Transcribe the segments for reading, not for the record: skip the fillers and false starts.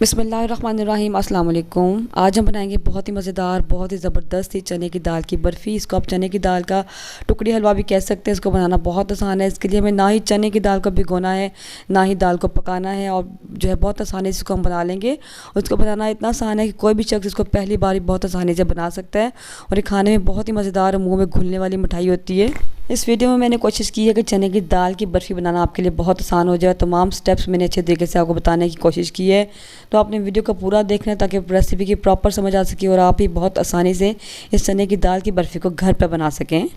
बिस्मिल्लाहिर्रहमानिर्रहीम अस्सलाम वालेकुम। आज हम बनाएंगे बहुत ही मज़ेदार, बहुत ही ज़बरदस्त ही चने की दाल की बर्फ़ी। इसको आप चने की दाल का टुकड़ी हलवा भी कह सकते हैं। इसको बनाना बहुत आसान है। इसके लिए हमें ना ही चने की दाल को भिगोना है, ना ही दाल को पकाना है, और जो है बहुत आसानी से इसको हम बना लेंगे। और इसको बनाना इतना आसान है कि कोई भी शख्स इसको पहली बार ही बहुत आसानी से बना सकता है, और ये खाने में बहुत ही मज़ेदार, मुँह में घुलने वाली मिठाई होती है। इस वीडियो में मैंने कोशिश की है कि चने की दाल की बर्फ़ी बनाना आपके लिए बहुत आसान हो जाए। तमाम स्टेप्स मैंने अच्छे तरीके से आपको बताने की कोशिश की है, तो आपने वीडियो को पूरा देखना है ताकि रेसिपी की प्रॉपर समझ आ सके और आप ही बहुत आसानी से इस चने की दाल की बर्फ़ी को घर पर बना सकें।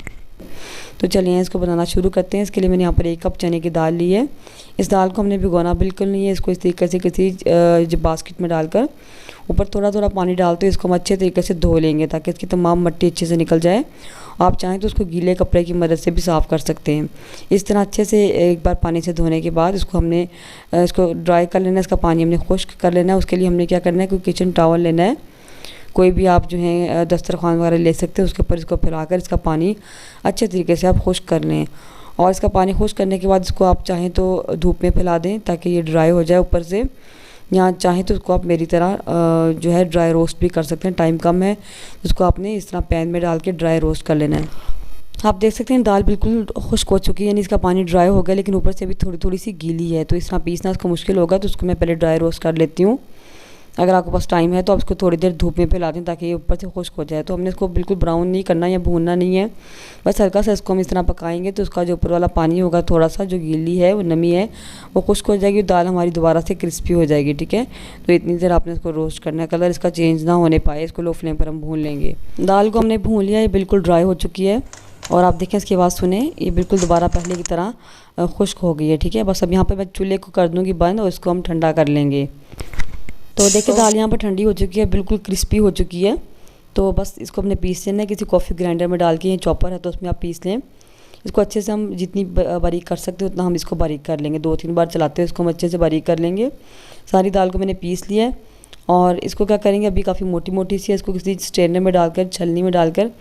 तो चलिए इसको बनाना शुरू करते हैं। इसके लिए मैंने यहाँ पर 1 कप चने की दाल ली है। इस दाल को हमने भिगोना बिल्कुल नहीं है। इसको इस तरीके से किसी जो बास्केट में डालकर ऊपर थोड़ा थोड़ा पानी डालते इसको हम अच्छे तरीके से धो लेंगे ताकि इसकी तमाम मिट्टी अच्छे से निकल जाए। आप चाहें तो उसको गीले कपड़े की मदद से भी साफ़ कर सकते हैं। इस तरह अच्छे से एक बार पानी से धोने के बाद इसको ड्राई कर लेना है। इसका पानी हमने खुश्क कर लेना है। उसके लिए हमने क्या करना है, कोई किचन टॉवल लेना है, कोई भी आप जो है दस्तरखान वगैरह ले सकते हैं। उसके ऊपर इसको फैलाकर इसका पानी अच्छे तरीके से आप खुश्क कर लें, और इसका पानी खुश्क करने के बाद इसको आप चाहें तो धूप में फैला दें ताकि ये ड्राई हो जाए ऊपर से। या चाहें तो उसको आप मेरी तरह जो है ड्राई रोस्ट भी कर सकते हैं। टाइम कम है, इसको आपने इस तरह पैन में डाल के ड्राई रोस्ट कर लेना है। आप देख सकते हैं दाल बिल्कुल खुश्क हो चुकी है, यानी इसका पानी ड्राई हो गया, लेकिन ऊपर से भी थोड़ी थोड़ी सी गीली है। तो इस तरह पीसना उसको मुश्किल होगा, तो उसको मैं पहले ड्राई रोस्ट कर लेती हूँ। अगर आपके पास टाइम है तो आप इसको थोड़ी देर धूप में फैला दें ताकि ये ऊपर से खुश्क हो जाए। तो हमने इसको बिल्कुल ब्राउन नहीं करना या भूनना नहीं है, बस हल्का सा इसको हम इस तरह पकाएंगे तो उसका जो ऊपर वाला पानी होगा, थोड़ा सा जो गीली है वो नमी है वो खुश्क हो जाएगी, दाल हमारी दोबारा से क्रिस्पी हो जाएगी। ठीक है, तो इतनी देर आपने इसको रोस्ट करना है, कलर इसका चेंज ना होने पाए। इसको लो फ्लेम पर हम भून लेंगे। दाल को हमने भून लिया, ये बिल्कुल ड्राई हो चुकी है, और आप देखें इसकी आवाज़ सुने, ये बिल्कुल दोबारा पहले की तरह खुश्क हो गई है। ठीक है, बस अब यहाँ पर मैं चूल्हे को कर दूँगी बंद और इसको हम ठंडा कर लेंगे। तो देखिए दाल यहाँ पर ठंडी हो चुकी है, बिल्कुल क्रिस्पी हो चुकी है। तो बस इसको अपने पीस लेना है, किसी कॉफ़ी ग्राइंडर में डाल के, ये चॉपर है तो उसमें आप पीस लें। इसको अच्छे से हम जितनी बारीक कर सकते हैं उतना हम इसको बारीक कर लेंगे। 2-3 बार चलाते हुए इसको हम अच्छे से बारीक कर लेंगे। सारी दाल को मैंने पीस लिया है, और इसको क्या करेंगे, अभी काफ़ी मोटी मोटी सी है, इसको किसी स्ट्रेनर में डालकर, छलनी में डालकर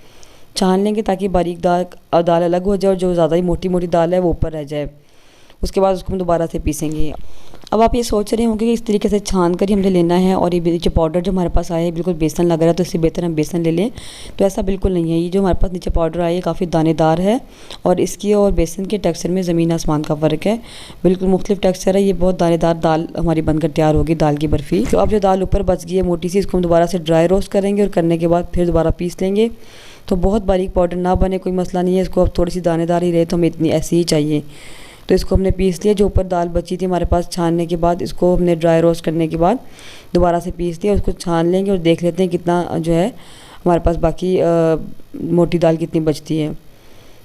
छान लेंगे ताकि बारीक दाल अलग हो जाए और जो ज़्यादा ही मोटी मोटी दाल है वो ऊपर रह जाए। उसके बाद उसको हम दोबारा से पीसेंगे। अब आप ये सोच रहे होंगे कि इस तरीके से छान कर ही हमने लेना है, और ये नीचे पाउडर जो हमारे पास आया है बिल्कुल बेसन लग रहा है, तो इससे बेहतर हम बेसन ले लें। तो ऐसा बिल्कुल नहीं है। ये जो हमारे पास नीचे पाउडर आया है काफ़ी दानेदार है, और इसकी और बेसन के टेक्सचर में ज़मीन आसमान का फ़र्क है, बिल्कुल मुख्तलिफ टेक्सचर है। ये बहुत दानेदार दाल हमारी बनकर तैयार होगी, दाल की बर्फ़ी। तो अब जो दाल ऊपर बच गई है मोटी सी, इसको हम दोबारा से ड्राई रोस्ट करेंगे, और करने के बाद फिर दोबारा पीस लेंगे। तो बहुत बारीक पाउडर ना बने कोई मसला नहीं है, इसको अब थोड़ी सी दानेदार ही रहे तो हमें इतनी ऐसी ही चाहिए। तो इसको हमने पीस लिया। जो ऊपर दाल बची थी हमारे पास छानने के बाद, इसको हमने ड्राई रोस्ट करने के बाद दोबारा से पीस लिया। उसको छान लेंगे और देख लेते हैं कितना जो है हमारे पास बाकी मोटी दाल कितनी बचती है।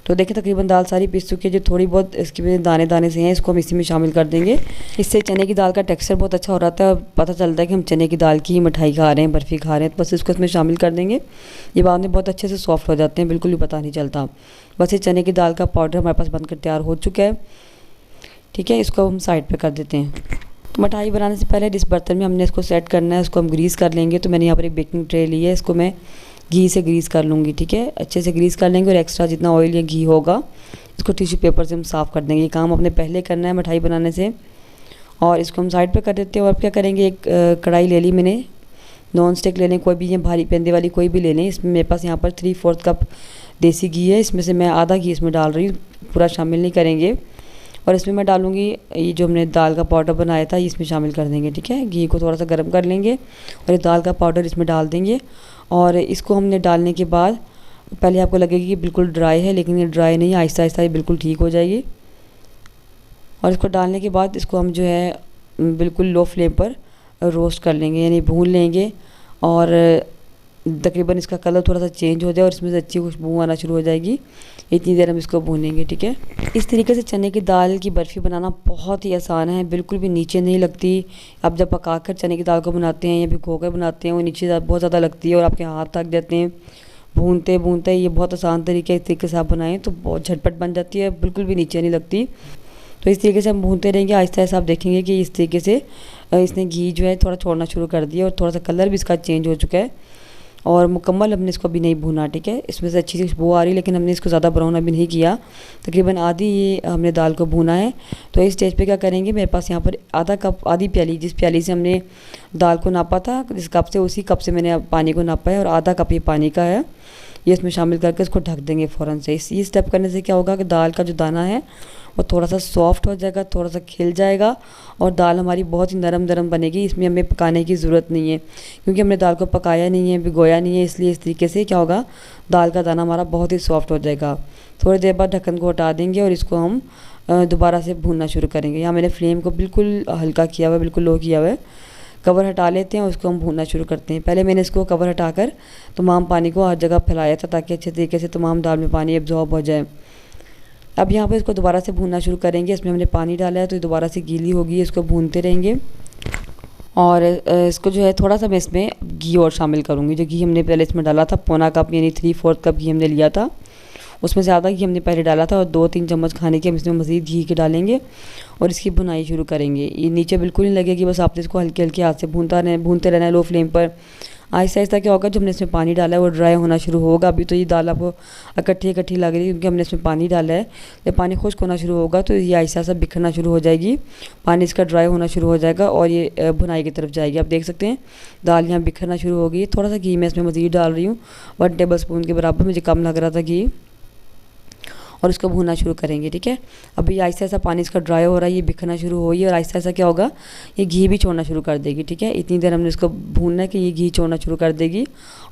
तो देखिए तकरीबन दाल सारी पीस चुकी है। जो थोड़ी बहुत इसकी में दाने दाने से हैं इसको हम इसी में शामिल कर देंगे। इससे चने की दाल का टेक्सचर बहुत अच्छा हो रहा है, पता चलता है कि हम चने की दाल की मिठाई खा रहे हैं, बर्फ़ी खा रहे हैं। तो बस इसको इसमें शामिल कर देंगे। ये बाद में बहुत अच्छे से सॉफ्ट हो जाते हैं, बिल्कुल भी पता नहीं चलता। बस ये चने की दाल का पाउडर हमारे पास बनकर तैयार हो चुका है। ठीक है, इसको हम साइड पे कर देते हैं। तो मिठाई बनाने से पहले जिस बर्तन में हमने इसको सेट करना है उसको हम ग्रीस कर लेंगे। तो मैंने यहाँ पर एक बेकिंग ट्रे ली है, इसको मैं घी से ग्रीस कर लूँगी। ठीक है, अच्छे से ग्रीस कर लेंगे, और एक्स्ट्रा जितना ऑयल या घी होगा इसको टिश्यू पेपर से हम साफ़ कर देंगे। ये काम अपने पहले करना है मिठाई बनाने से। और इसको हम साइड पर कर देते हैं। और अब क्या करेंगे, एक कढ़ाई ले ली मैंने, नॉन स्टिक ले लें, कोई भी ये भारी पेंदे वाली कोई भी ले लें। इसमें मेरे पास यहाँ पर 3/4 कप देसी घी है, इसमें से मैं आधा घी इसमें डाल रही हूँ, पूरा शामिल नहीं करेंगे। और इसमें मैं डालूँगी ये जो हमने दाल का पाउडर बनाया था, ये इसमें शामिल कर देंगे। ठीक है, घी को थोड़ा सा गर्म कर लेंगे और ये दाल का पाउडर इसमें डाल देंगे। और इसको हमने डालने के बाद पहले आपको लगेगी कि बिल्कुल ड्राई है, लेकिन ये ड्राई नहीं है, आहिस्ता आहिस्ता ये बिल्कुल ठीक हो जाएगी। और इसको डालने के बाद इसको हम जो है बिल्कुल लो फ्लेम पर रोस्ट कर लेंगे, यानी भून लेंगे, और तकरीबन इसका कलर थोड़ा सा चेंज हो जाए और इसमें से अच्छी खुशबू आना शुरू हो जाएगी। इतनी देर हम इसको भूनेंगे। ठीक है, इस तरीके से चने की दाल की बर्फ़ी बनाना बहुत ही आसान है, बिल्कुल भी नीचे नहीं लगती। आप जब पकाकर चने की दाल को बनाते हैं या भिगोकर बनाते हैं वो नीचे बहुत ज़्यादा लगती है और आपके हाथ थक जाते हैं भूनते भूनते। ये बहुत आसान तरीके, इस तरीके से आप बनाएं तो बहुत झटपट बन जाती है, बिल्कुल भी नीचे नहीं लगती। तो इस तरीके से हम भूनते रहेंगे, आहिस्ता आहिस्ता आप देखेंगे कि इस तरीके से इसने घी जो है थोड़ा छोड़ना शुरू कर दिया और थोड़ा सा कलर भी इसका चेंज हो चुका है। और मुकम्मल हमने इसको अभी नहीं भूना, ठीक है। इसमें से अच्छी सी खुशबू आ रही है, लेकिन हमने इसको ज़्यादा ब्राउन अभी नहीं किया। तकरीबन आधी ये हमने दाल को भूना है। तो इस स्टेज पे क्या करेंगे, मेरे पास यहाँ पर आधा कप, आधी प्याली, जिस प्याली से हमने दाल को नापा था, जिस कप से, उसी कप से मैंने पानी को नापा है, और आधा कप ये पानी का है। ये इसमें शामिल करके इसको ढक देंगे फ़ौरन से। इस स्टेप करने से क्या होगा कि दाल का जो दाना है वो थोड़ा सा सॉफ्ट हो जाएगा, थोड़ा सा खिल जाएगा, और दाल हमारी बहुत ही नरम नरम बनेगी। इसमें हमें पकाने की ज़रूरत नहीं है, क्योंकि हमने दाल को पकाया नहीं है, भिगोया नहीं है, इसलिए इस तरीके से क्या होगा, दाल का दाना हमारा बहुत ही सॉफ्ट हो जाएगा। थोड़ी देर बाद ढक्कन को हटा देंगे और इसको हम दोबारा से भूनना शुरू करेंगे। यहाँ मैंने फ्लेम को बिल्कुल हल्का किया हुआ है, बिल्कुल लो किया हुआ है। कवर हटा लेते हैं और उसको हम भूनना शुरू करते हैं। पहले मैंने इसको कवर हटाकर तमाम पानी को हर जगह फैलाया था, ताकि अच्छे तरीके से तमाम दाल में पानी एब्जॉर्ब हो जाए। अब यहाँ पर इसको दोबारा से भूनना शुरू करेंगे। इसमें हमने पानी डाला है तो ये दोबारा से गीली होगी, इसको भूनते रहेंगे। और इसको जो है थोड़ा सा मैं इसमें घी और शामिल करूँगी। जो घी हमने पहले इसमें डाला था, पौना कप यानी 3/4 कप घी हमने लिया था, उसमें ज़्यादा घी हमने पहले डाला था, और 2-3 चम्मच खाने के हम इसमें मज़ीद घी के डालेंगे और इसकी भुनाई शुरू करेंगे। ये नीचे बिल्कुल नहीं लगेगी, बस आपने इसको हल्के हल्के हाथ से भूनते रहना है लो फ्लेम पर। आहिस्ता आहिस्ता क्या होगा, जब हमने इसमें पानी डाला है वो ड्राई होना शुरू होगा। अभी तो ये दाल आपको इकट्ठी इकट्ठी लग रही है, क्योंकि हमने इसमें पानी डाला है। जब पानी खुश्क होना शुरू होगा तो ये आहिस्ता आहिस्ता बिखरना शुरू हो जाएगी, पानी इसका ड्राई होना शुरू हो जाएगा और ये भुनाई की तरफ जाएगी। आप देख सकते हैं दाल यहाँ बिखरना शुरू हो गई। थोड़ा सा घी मैं इसमें मज़ीद डाल रही हूँ, 1 टेबल स्पून के बराबर, मुझे कम लग रहा था घी, और उसको भूनना शुरू करेंगे, ठीक है। अभी आहिस्ता आहिस्ता पानी इसका ड्राई हो रहा है, ये बिखरना शुरू हो रही है, और आहिस्ता आहिस्ता क्या होगा, ये घी भी छोड़ना शुरू कर देगी, ठीक है। इतनी देर हमने इसको भूनना है कि ये घी छोड़ना शुरू कर देगी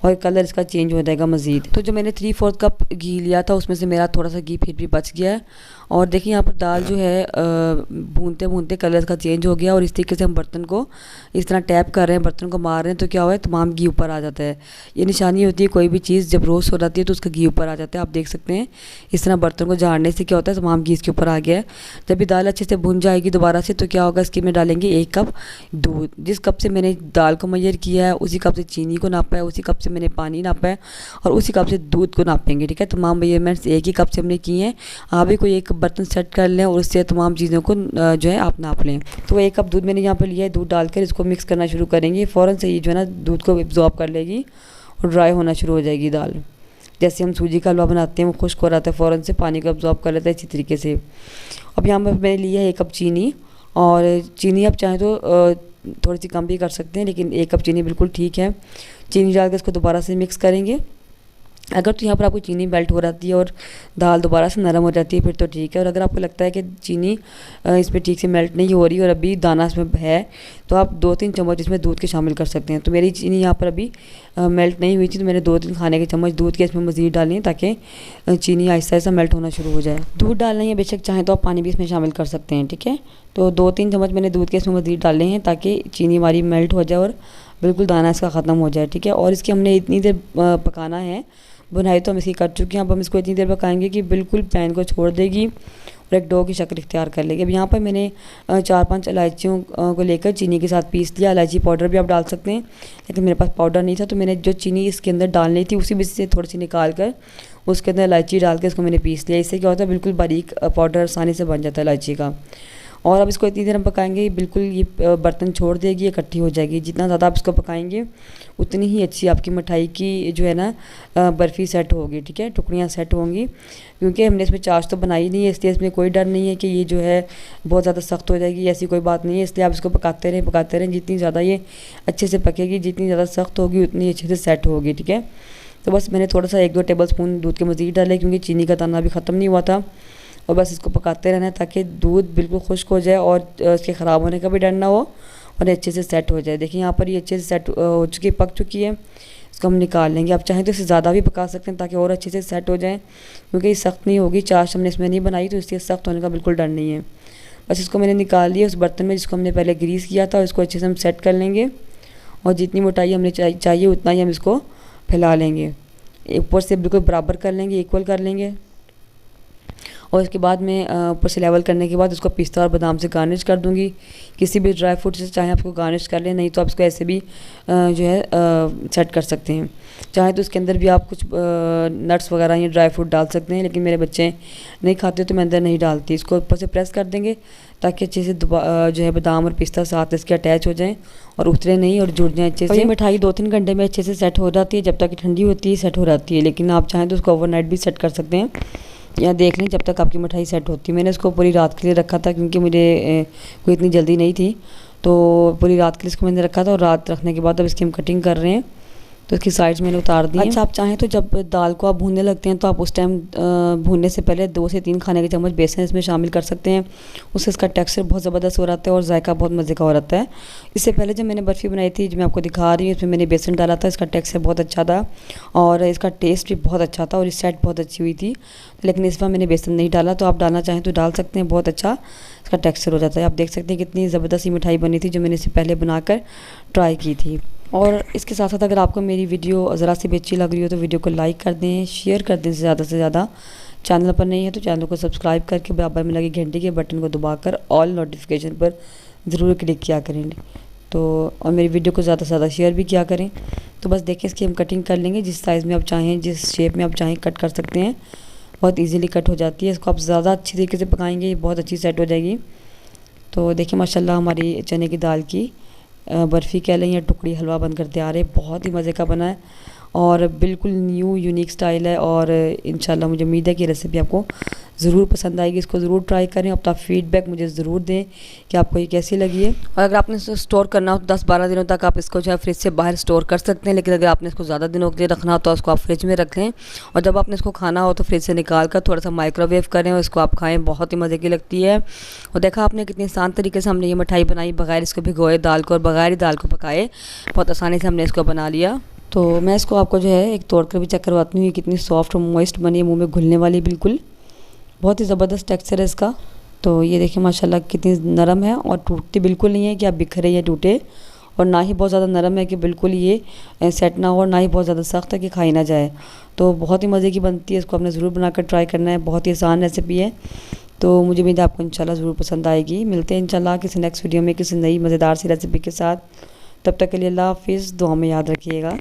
और कलर इसका चेंज हो जाएगा मज़ीद। तो जो मैंने 3/4 कप घी लिया था, उसमें से मेरा थोड़ा सा घी फिर भी बच गया है। और देखिए यहाँ पर दाल जो है भूनते भूनते कलर इसका चेंज हो गया, और इस तरीके से हम बर्तन को इस तरह टैप कर रहे हैं, बर्तन को मार रहे हैं, तो क्या हुआ है, तमाम घी ऊपर आ जाता है। ये निशानी होती है कोई भी चीज़ जब रोस्ट हो जाती है तो उसका घी ऊपर आ जाता है। आप देख सकते हैं इस तरह बर्तन को झाड़ने से क्या होता है, तमाम घी इसके ऊपर आ गया है। जब ये दाल अच्छे से भुन जाएगी दोबारा से, तो क्या होगा, इसकी में डालेंगे 1 कप दूध। जिस कप से मैंने दाल को मैयर किया है, उसी कप से चीनी को नापा है, उसी कप से मैंने पानी नापा है, और उसी कप से दूध को नापेंगे, ठीक है। तमाम मेजरमेंट्स एक ही कप से हमने किए हैं। आप भी कोई एक बर्तन सेट कर लें और उससे तमाम चीज़ों को जो है आप नाप लें। तो 1 कप दूध मैंने यहाँ पर लिया है। दूध डालकर इसको मिक्स करना शुरू करेंगे। फ़ौरन से ये जो है ना दूध को एब्जॉर्ब कर लेगी और ड्राई होना शुरू हो जाएगी दाल। जैसे हम सूजी का हलवा बनाते हैं, वो खुश्क हो रहा था, फ़ौरन से पानी को एब्जॉर्ब कर लेता है, इसी तरीके से। अब यहाँ पर मैंने लिया है 1 कप चीनी, और चीनी आप चाहें तो थोड़ी सी कम भी कर सकते हैं, लेकिन 1 कप चीनी बिल्कुल ठीक है। चीनी डाल कर इसको दोबारा से मिक्स करेंगे। अगर तो यहाँ पर आपको चीनी मेल्ट हो जाती है और दाल दोबारा से नरम हो जाती है, फिर तो ठीक है। और अगर आपको लगता है कि चीनी इसमें ठीक से मेल्ट नहीं हो रही और अभी दाना इसमें है, तो आप 2-3 चम्मच इसमें दूध के शामिल कर सकते हैं। तो मेरी चीनी यहाँ पर अभी मेल्ट नहीं हुई थी, तो मैंने 2-3 खाने के चम्मच दूध के इसमें मज़ीद डाली है, ताकि चीनी आहिस्ता आहिस्ता मेल्ट होना शुरू हो जाए। दूध डालना है, बेशक चाहें तो आप पानी भी इसमें शामिल कर सकते हैं, ठीक है। तो 2-3 चम्मच मैंने दूध के इसमें मज़ीद डाले हैं, ताकि चीनी हमारी मेल्ट हो जाए और बिल्कुल दाना इसका ख़त्म हो जाए, ठीक है। और इसकी हमने इतनी देर पकाना है। बुनाई तो हम इसकी कर चुके हैं, अब हम इसको इतनी देर पकाएंगे कि बिल्कुल पैन को छोड़ देगी और एक डो की शक्ल इख्तियार कर लेगी। अब यहाँ पर मैंने 4-5 इलायचियों को लेकर चीनी के साथ पीस लिया। इलायची पाउडर भी आप डाल सकते हैं, लेकिन मेरे पास पाउडर नहीं था, तो मैंने जो चीनी इसके अंदर डालनी थी उसी में से थोड़ी सी निकाल कर उसके अंदर इलायची डाल के इसको मैंने पीस लिया। इससे क्या होता है, बिल्कुल बारीक पाउडर आसानी से बन जाता है इलायची का। और अब इसको इतनी देर हम पकाएंगे, बिल्कुल ये बर्तन छोड़ देगी, इकट्ठी हो जाएगी। जितना ज़्यादा आप इसको पकाएंगे उतनी ही अच्छी आपकी मिठाई की जो है ना बर्फ़ी सेट होगी, ठीक है, टुकड़ियाँ सेट होंगी। क्योंकि हमने इसमें चाश तो बनाई नहीं है, इसलिए इसमें कोई डर नहीं है कि ये जो है बहुत ज़्यादा सख्त हो जाएगी, ऐसी कोई बात नहीं है। इसलिए आप इसको पकाते रहें। जितनी ज़्यादा ये अच्छे से पकेगी, जितनी ज़्यादा सख्त होगी, उतनी अच्छे से सेट होगी, ठीक है। तो बस मैंने थोड़ा सा 1-2 टेबल स्पून दूध के मज़ीद डाले, क्योंकि चीनी का दाना अभी ख़त्म नहीं हुआ था। और बस इसको पकाते रहना है, ताकि दूध बिल्कुल खुश्क हो जाए और इसके ख़राब होने का भी डर ना हो, और अच्छे से सेट हो जाए। देखिए यहाँ पर ये अच्छे से सेट हो चुकी, पक चुकी है। इसको हम निकाल लेंगे। आप चाहें तो इससे ज़्यादा भी पका सकते हैं, ताकि और अच्छे से सेट हो जाए, क्योंकि ये सख्त नहीं होगी। चाश हमने इसमें नहीं बनाई, तो इसलिए सख्त होने का बिल्कुल डर नहीं है। बस इसको मैंने निकाल लिया उस बर्तन में जिसको हमने पहले ग्रीस किया था, इसको अच्छे से हम सेट कर लेंगे। और जितनी मोटाई हमने चाहिए उतना ही हम इसको फैला लेंगे, ऊपर से बिल्कुल बराबर कर लेंगे, इक्वल कर लेंगे। और इसके बाद मैं ऊपर से लेवल करने के बाद उसको पिस्ता और बादाम से गार्निश कर दूँगी। किसी भी ड्राई फ्रूट से चाहे आपको गार्निश कर लें, नहीं तो आप इसको ऐसे भी जो है सेट कर सकते हैं। चाहे तो इसके अंदर भी आप कुछ नट्स वगैरह या ड्राई फ्रूट डाल सकते हैं, लेकिन मेरे बच्चे नहीं खाते तो मैं अंदर नहीं डालती। इसको ऊपर से प्रेस कर देंगे ताकि अच्छे से जो है बादाम और पिस्ता साथ इसके अटैच हो जाएं और उतरे नहीं और जुड़ जाएं अच्छे से। ये मिठाई 2-3 घंटे में अच्छे से सेट हो जाती है, जब तक ठंडी होती है सेट हो जाती है, लेकिन आप चाहें तो उसको ओवरनाइट भी सेट कर सकते हैं या देख लें जब तक आपकी मिठाई सेट होती है। मैंने इसको पूरी रात के लिए रखा था क्योंकि मुझे कोई इतनी जल्दी नहीं थी, तो पूरी रात के लिए इसको मैंने रखा था और रात रखने के बाद अब इसकी हम कटिंग कर रहे हैं। तो इसकी साइड्स मैंने उतार दी। अच्छा, आप चाहें तो जब दाल को आप भूनने लगते हैं तो आप उस टाइम भूनने से पहले 2 से 3 खाने के चम्मच बेसन इसमें शामिल कर सकते हैं। उससे इसका टेक्सचर बहुत ज़बरदस्त हो जाता है और जायका बहुत मज़े का हो जाता है। इससे पहले जब मैंने बर्फ़ी बनाई थी, जो मैं आपको दिखा रही हूँ, इसमें मैंने बेसन डाला था। इसका टेक्सचर बहुत अच्छा था और इसका टेस्ट भी बहुत अच्छा था और इस सेट बहुत अच्छी हुई थी, लेकिन इस बार मैंने बेसन नहीं डाला। तो आप डालना चाहें तो डाल सकते हैं, बहुत अच्छा इसका टेक्सचर हो जाता है। आप देख सकते हैं कितनी ज़बरदस्त मिठाई बनी थी जो मैंने इससे पहले बनाकर ट्राई की थी। और इसके साथ साथ अगर आपको मेरी वीडियो ज़रा सी भी अच्छी लग रही हो तो वीडियो को लाइक कर दें, शेयर कर दें ज़्यादा से ज़्यादा। चैनल पर नहीं है तो चैनल को सब्सक्राइब करके बराबर में लगे घंटे के बटन को दबाकर ऑल नोटिफिकेशन पर ज़रूर क्लिक किया करें। तो और मेरी वीडियो को ज़्यादा से ज़्यादा शेयर भी किया करें। तो बस देखें, इसकी हम कटिंग कर लेंगे। जिस साइज़ में आप चाहें, जिस शेप में आप चाहें कट कर सकते हैं, बहुत ईजीली कट हो जाती है। इसको आप ज़्यादा अच्छी तरीके से पकाएंगे, ये बहुत अच्छी सेट हो जाएगी। तो देखिए माशाल्लाह हमारी चने की दाल की बर्फ़ी कह लें या टुकड़ी हलवा बनकर तैयार है। बहुत ही मज़े का बना है और बिल्कुल न्यू यूनिक स्टाइल है और इंशाल्लाह मुझे उम्मीद है कि रेसिपी आपको ज़रूर पसंद आएगी। इसको ज़रूर ट्राई करें, अपना फ़ीडबैक मुझे ज़रूर दें कि आपको ये कैसी लगी है। और अगर आपने इसको स्टोर करना हो तो 10-12 दिनों तक आप इसको जो है फ्रिज से बाहर स्टोर कर सकते हैं, लेकिन अगर आपने इसको ज़्यादा दिनों के लिए रखना हो तो उसको आप फ्रिज में रख लें और जब आपने इसको खाना हो तो फ्रिज से निकाल कर थोड़ा सा माइक्रोवेव करें और इसको आप खाएँ। बहुत ही मज़े की लगती है। और देखा आपने कितनी आसान तरीके से हमने ये मिठाई बनाई, बगैर इसको भिगोए दाल को और बगैर ही दाल को पकाए, बहुत आसानी से हमने इसको बना लिया। तो मैं इसको आपको जो है एक तोड़ कर भी चेक करवाती हूँ, कितनी सॉफ्ट और मॉइस्ट बनी है, मुंह में घुलने वाली, बिल्कुल बहुत ही ज़बरदस्त टेक्सचर है इसका। तो ये देखिए माशाल्लाह कितनी नरम है और टूटती बिल्कुल नहीं है कि आप बिखरे या टूटे, और ना ही बहुत ज़्यादा नरम है कि बिल्कुल ये सेट ना हो, और ना ही बहुत ज़्यादा सख्त है कि खाई ना जाए। तो बहुत ही मज़े की बनती है, इसको आपने ज़रूर बनाकर ट्राई करना है। बहुत ही आसान रेसिपी है। तो मुझे उम्मीद है आपको इंशाल्लाह ज़रूर पसंद आएगी। मिलते हैं इंशाल्लाह किसी नेक्स्ट वीडियो में किसी नई मज़ेदार सी रेसिपी के साथ। तब तक के लिए अल्लाह हाफ़िज़, दुआ में याद रखिएगा।